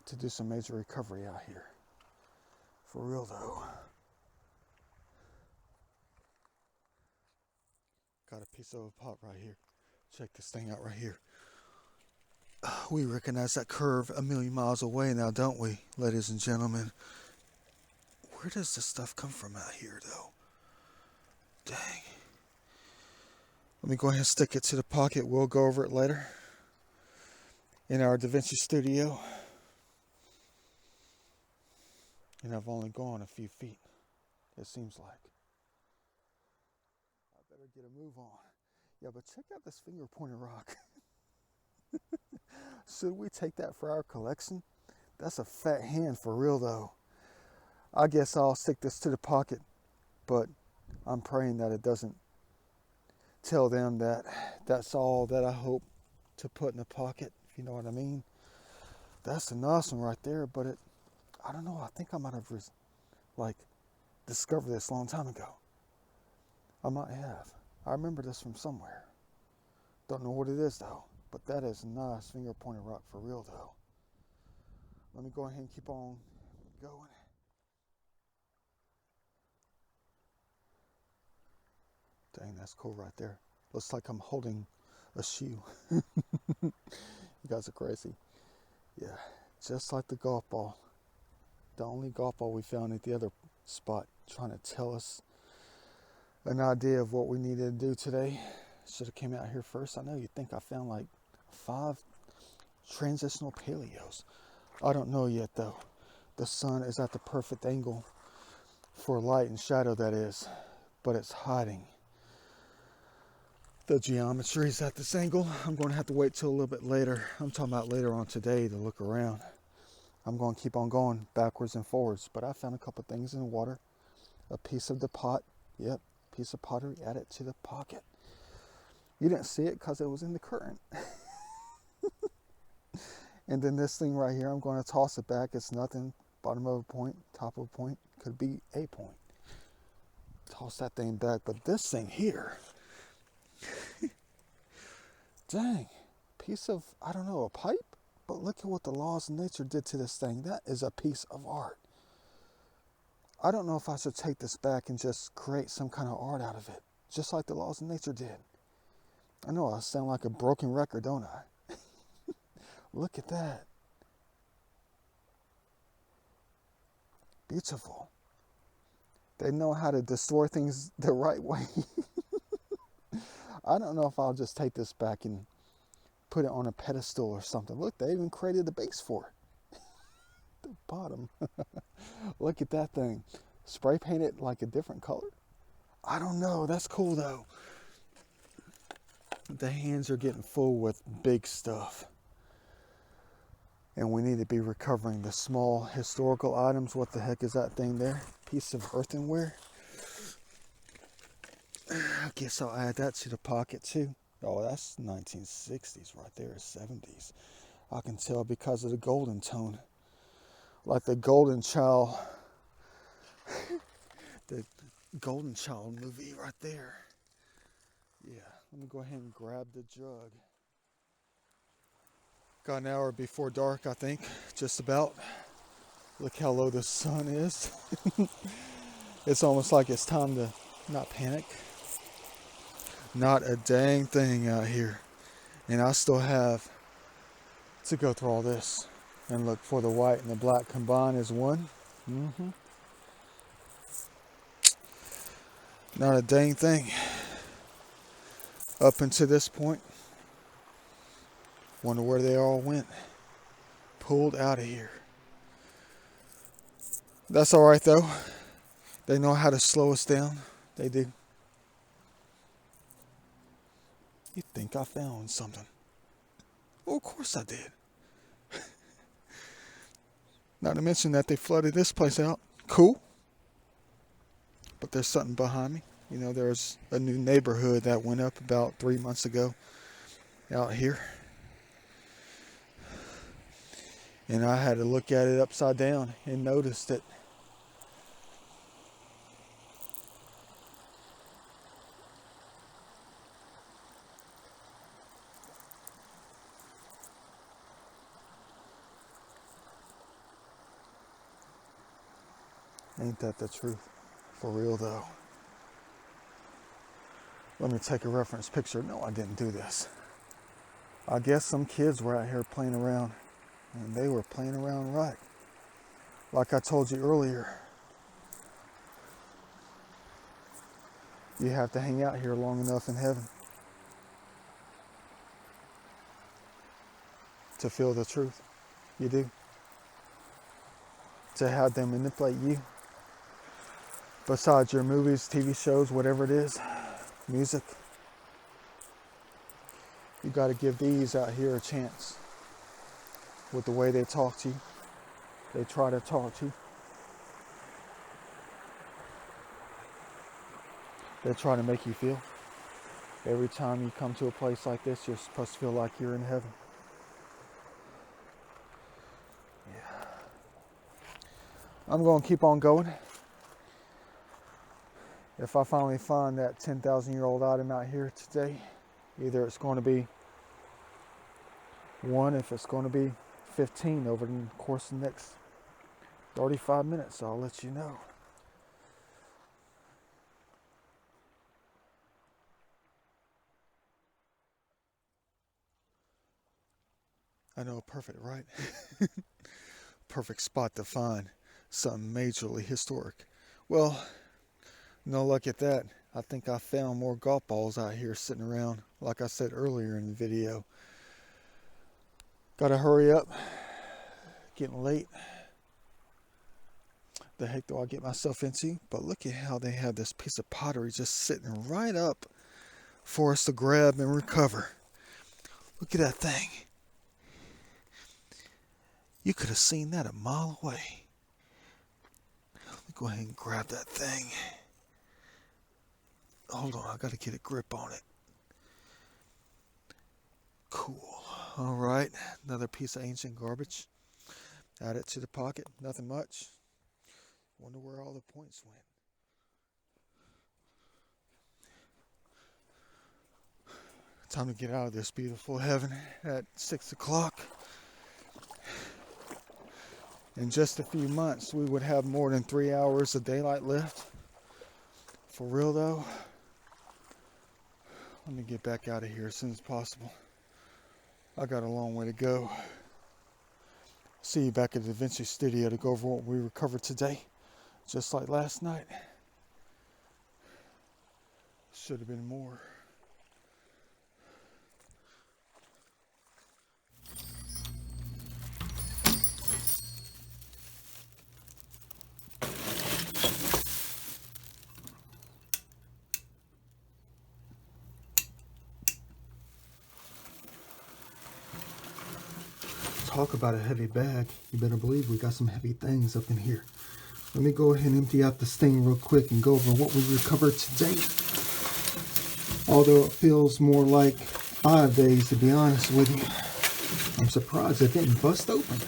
to do some major recovery out here. For real though. Got a piece of a pot right here. Check this thing out right here. We recognize that curve a million miles away now, don't we, ladies and gentlemen? Where does this stuff come from out here though? Dang. Let me go ahead and stick it to the pocket. We'll go over it later in our Da Vinci studio. And I've only gone a few feet, it seems like. I better get a move on. Yeah, but check out this finger pointed rock. Should we take that for our collection? That's a fat hand for real though. I guess I'll stick this to the pocket, but I'm praying that it doesn't tell them that that's all that I hope to put in the pocket, if you know what I mean. That's a nice one right there, but I don't know, I think I might have discovered this a long time ago. I might have. I remember this from somewhere. Don't know what it is though, but that is a nice finger pointed rock for real though. Let me go ahead and keep on going. Dang, that's cool right there. Looks like I'm holding a shoe. You guys are crazy. Yeah, just like the golf ball. The only golf ball we found at the other spot, trying to tell us an idea of what we needed to do today. Should have came out here first. I know you'd think I found like 5 transitional paleos. I don't know yet though. The sun is at the perfect angle for light and shadow, that is, but it's hiding. The geometry is at this angle. I'm going to have to wait till a little bit later. I'm talking about later on today to look around. I'm going to keep on going backwards and forwards, but I found a couple things in the water. A piece of the pot. Yep, piece of pottery added to the pocket. You didn't see it because it was in the current. And then this thing right here, I'm going to toss it back. It's nothing. Bottom of a point, top of a point, could be a point. Toss that thing back. But this thing here, dang, piece of, I don't know, a pipe? But look at what the laws of nature did to this thing. That is a piece of art. I don't know if I should take this back and just create some kind of art out of it, just like the laws of nature did. I know I sound like a broken record, don't I? Look at that. Beautiful. They know how to destroy things the right way. I don't know if I'll just take this back and put it on a pedestal or something. Look, they even created the base for it. The bottom. Look at that thing. Spray painted like a different color. I don't know. That's cool though. The hands are getting full with big stuff. And we need to be recovering the small historical items. What the heck is that thing there? Piece of earthenware. I guess I'll add that to the pocket too. Oh, that's 1960s right there, 70s. I can tell because of the golden tone. Like the Golden Child, the Golden Child movie right there. Yeah, let me go ahead and grab the jug. Got an hour before dark, I think, just about. Look how low the sun is. It's almost like it's time to not panic. Not a dang thing out here. And I still have to go through all this and look for the white and the black combined as one. Not a dang thing. Up until this point, wonder where they all went. Pulled out of here. That's all right though. They know how to slow us down. They do. You think I found something? Well, of course I did. Not to mention that they flooded this place out. Cool. But there's something behind me. You know, there's a new neighborhood that went up about 3 months ago out here. And I had to look at it upside down and noticed it. Ain't that the truth? For real though. Let me take a reference picture. No, I didn't do this. I guess some kids were out here playing around, and they were playing around right. Like I told you earlier, you have to hang out here long enough in heaven to feel the truth. You do. To have them manipulate you. Besides your movies, TV shows, whatever it is, music, you got to give these out here a chance. With the way they talk to you, they try to talk to you. They try to make you feel. Every time you come to a place like this, you're supposed to feel like you're in heaven. Yeah. I'm going to keep on going. If I finally find that 10,000-year-old item out here today, either it's going to be one, if it's going to be 15 over the course of the next 35 minutes, I'll let you know. I know, perfect, right? Perfect spot to find something majorly historic. Well, no luck at that. I think I found more golf balls out here sitting around, like I said earlier in the video. Gotta hurry up. Getting late. The heck do I get myself into? But look at how they have this piece of pottery just sitting right up for us to grab and recover. Look at that thing. You could have seen that a mile away. Let me go ahead and grab that thing. Hold on, I gotta get a grip on it. Cool. All right, another piece of ancient garbage. Add it to the pocket. Nothing much. Wonder where all the points went. Time to get out of this beautiful heaven at 6 o'clock. In just a few months, we would have more than 3 hours of daylight left. For real though, let me get back out of here as soon as possible. I got a long way to go. See you back at the Vinci studio to go over what we recovered today. Just like last night. Should have been more. Talk about a heavy bag. You better believe we got some heavy things up in here. Let me go ahead and empty out this thing real quick and go over what we recovered today. Although it feels more like 5 days, to be honest with you. I'm surprised it didn't bust open.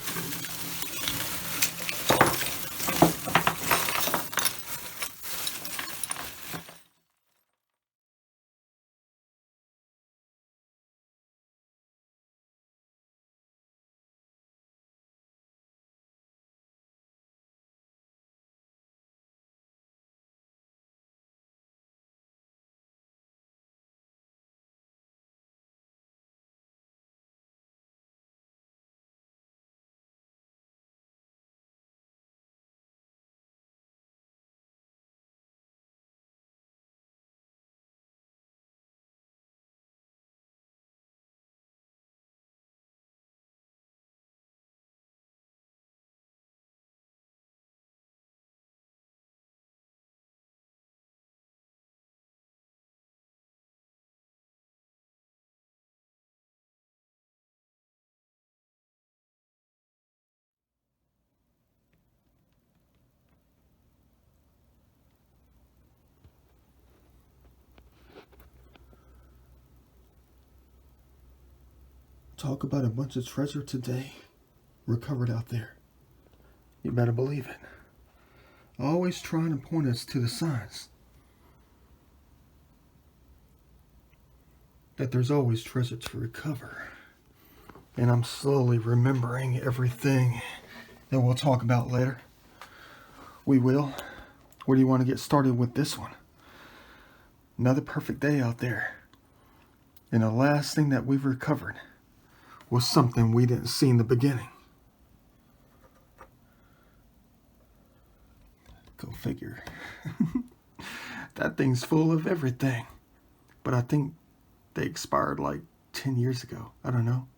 Talk about a bunch of treasure today recovered out there. You better believe it. Always trying to point us to the signs that there's always treasure to recover. And I'm slowly remembering everything that we'll talk about later. We will. Where do you want to get started with this one? Another perfect day out there. And the last thing that we've recovered was something we didn't see in the beginning. Go figure. That thing's full of everything. But I think they expired like 10 years ago. I don't know.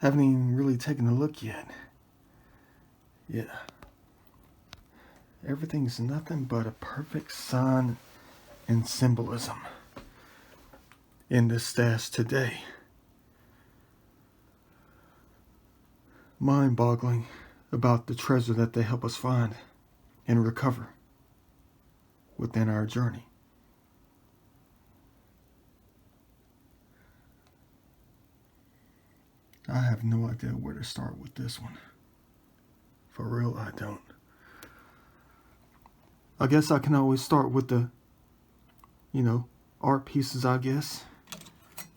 Haven't even really taken a look yet. Yeah. Everything's nothing but a perfect sign and symbolism in this stash today. Mind-boggling about the treasure that they help us find and recover within our journey. I have no idea where to start with this one. For real, I don't. I guess I can always start with the, art pieces, I guess.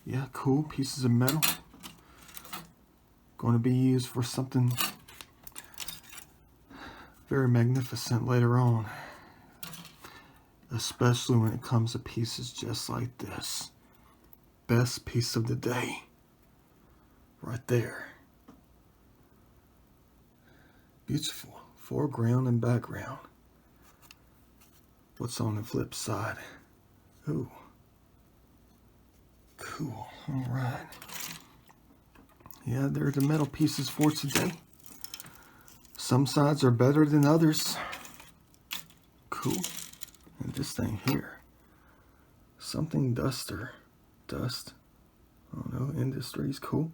Yeah, cool. Pieces of metal. Going to be used for something very magnificent later on. Especially when it comes to pieces just like this. Best piece of the day. Right there. Beautiful. Foreground and background. What's on the flip side? Ooh. Cool. All right. Yeah, they're the metal pieces for today. Some sides are better than others. Cool. And this thing here. Something duster. Dust. I don't know. Industries. Cool.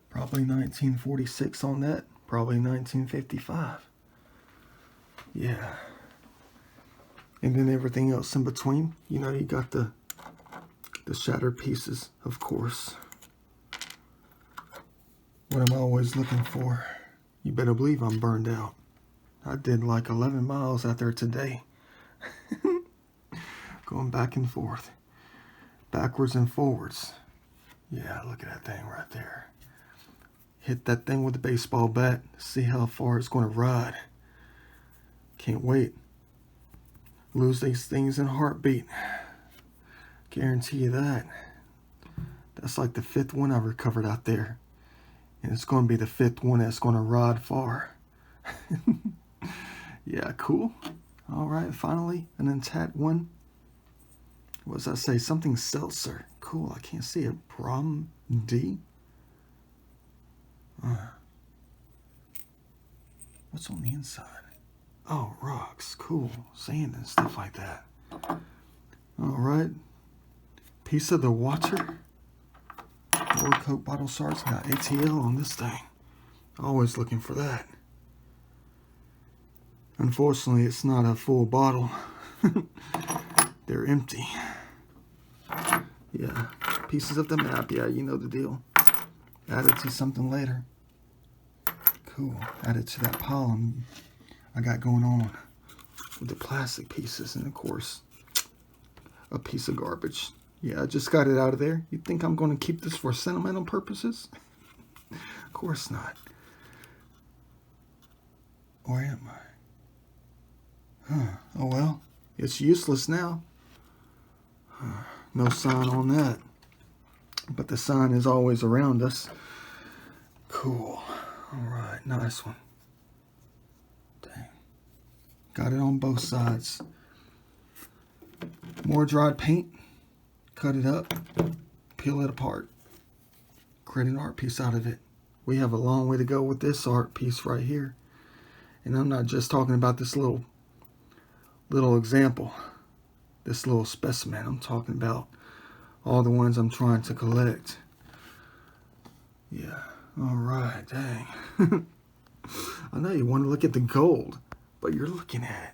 Probably 1946 on that. Probably 1955. Yeah. And then everything else in between. You got the shattered pieces, of course. What am I always looking for? You better believe I'm burned out. I did like 11 miles out there today. Going back and forth. Backwards and forwards. Yeah, look at that thing right there. Hit that thing with a baseball bat. See how far it's going to ride. Can't wait. Lose these things in a heartbeat. Guarantee you that. That's like the 5th one I recovered out there. And it's going to be the 5th one that's going to ride far. Yeah, cool. All right, finally, an intact one. What does that say? Something seltzer. Cool, I can't see it. Prom D? What's on the inside? Oh, rocks. Cool. Sand and stuff like that. All right. Piece of the water. 4 Coke bottle shards. Got ATL on this thing. Always looking for that. Unfortunately, it's not a full bottle. They're empty. Yeah, pieces of the map. Yeah, you know the deal. Add it to something later. Cool. Add it to that pile I got going on with the plastic pieces, and of course, a piece of garbage. Yeah, I just got it out of there. You think I'm going to keep this for sentimental purposes? Of course not. Or am I? Huh. Oh well, it's useless now. No sign on that. But the sign is always around us. Cool. Alright, nice one. Dang. Got it on both sides. More dried paint. Cut it up. Peel it apart. Create an art piece out of it. We have a long way to go with this art piece right here. And I'm not just talking about this little example. This little specimen. I'm talking about all the ones I'm trying to collect. Yeah. Alright, dang. I know you want to look at the gold, but you're looking at it.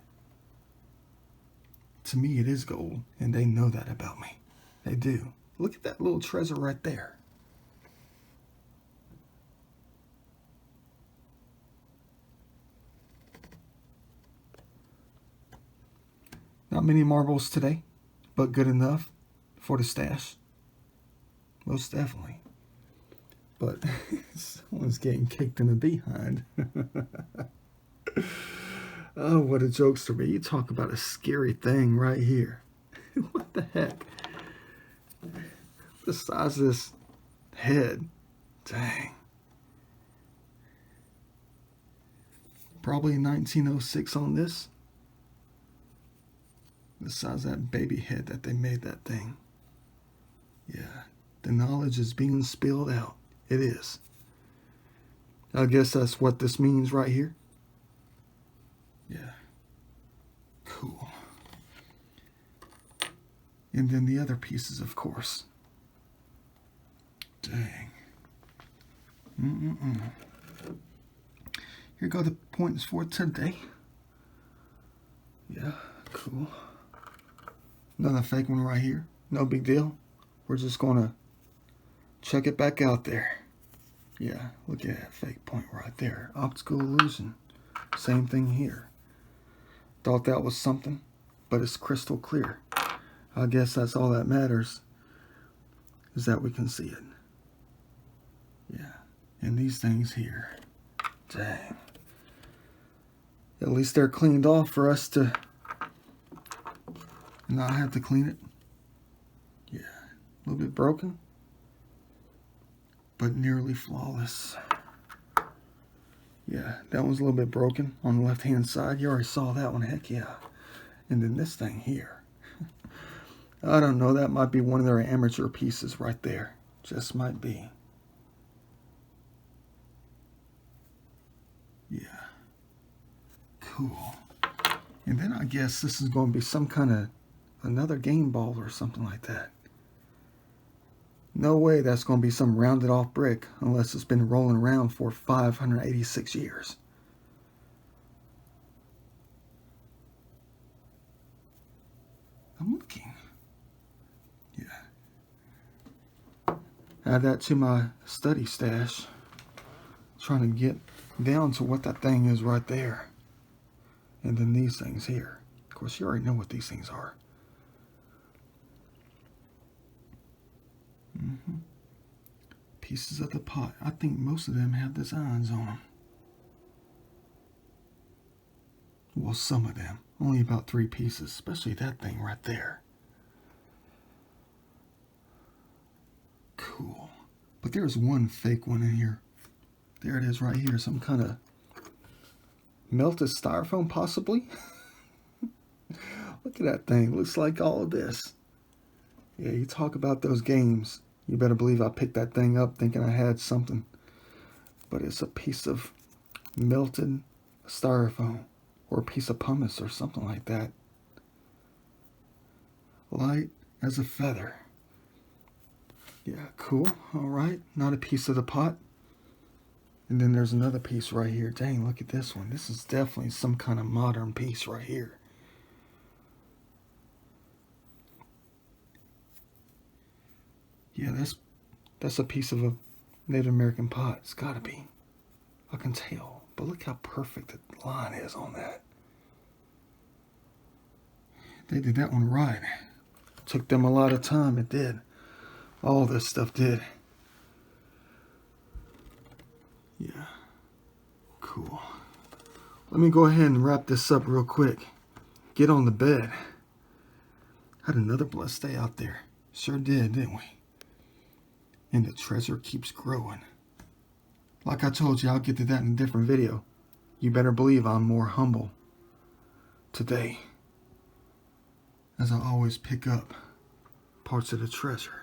To me, it is gold, and they know that about me. They do. Look at that little treasure right there. Not many marbles today, but good enough for the stash. Most definitely. But someone's getting kicked in the behind. Oh, what a jokester, me. You talk about a scary thing right here. What the heck? The size of this head. Dang. Probably 1906 on this. The size of that baby head that they made that thing. Yeah. The knowledge is being spilled out. It is. I guess that's what this means right here. Yeah. Cool. And then the other pieces, of course. Dang. Here go the points for today. Yeah, cool. Another fake one right here. No big deal. We're just going to check it back out there. Yeah, look at that fake point right there. Optical illusion. Same thing here. Thought that was something, but it's crystal clear. I guess that's all that matters, is that we can see it. Yeah, and these things here. Dang. At least they're cleaned off for us to not have to clean it. Yeah, a little bit broken, but nearly flawless. Yeah, that one's a little bit broken on the left-hand side. You already saw that one, heck yeah. And then this thing here. I don't know, that might be one of their amateur pieces right there. Just might be. Yeah. Cool. And then I guess this is going to be some kind of another game ball or something like that. No way that's going to be some rounded off brick unless it's been rolling around for 586 years. I'm looking. Yeah. Add that to my study stash. Trying to get down to what that thing is right there. And then these things here. Of course, you already know what these things are. Pieces of the pot. I think most of them have designs on them. Well, some of them. Only about 3 pieces, especially that thing right there. Cool. But there's one fake one in here. There it is right here. Some kind of melted styrofoam, possibly. Look at that thing. Looks like all of this. Yeah, you talk about those games. You better believe I picked that thing up thinking I had something. But it's a piece of melted styrofoam. Or a piece of pumice or something like that. Light as a feather. Yeah, cool. All right, not a piece of the pot. And then there's another piece right here. Dang, look at this one. This is definitely some kind of modern piece right here. Yeah, that's a piece of a Native American pot. It's gotta be. I can tell. But look how perfect the line is on that. They did that one right. Took them a lot of time. It did. All this stuff did. Yeah. Cool. Let me go ahead and wrap this up real quick. Get on the bed. Had another blessed day out there. Sure did, didn't we? And the treasure keeps growing. Like I told you, I'll get to that in a different video. You better believe I'm more humble today, as I always pick up parts of the treasure.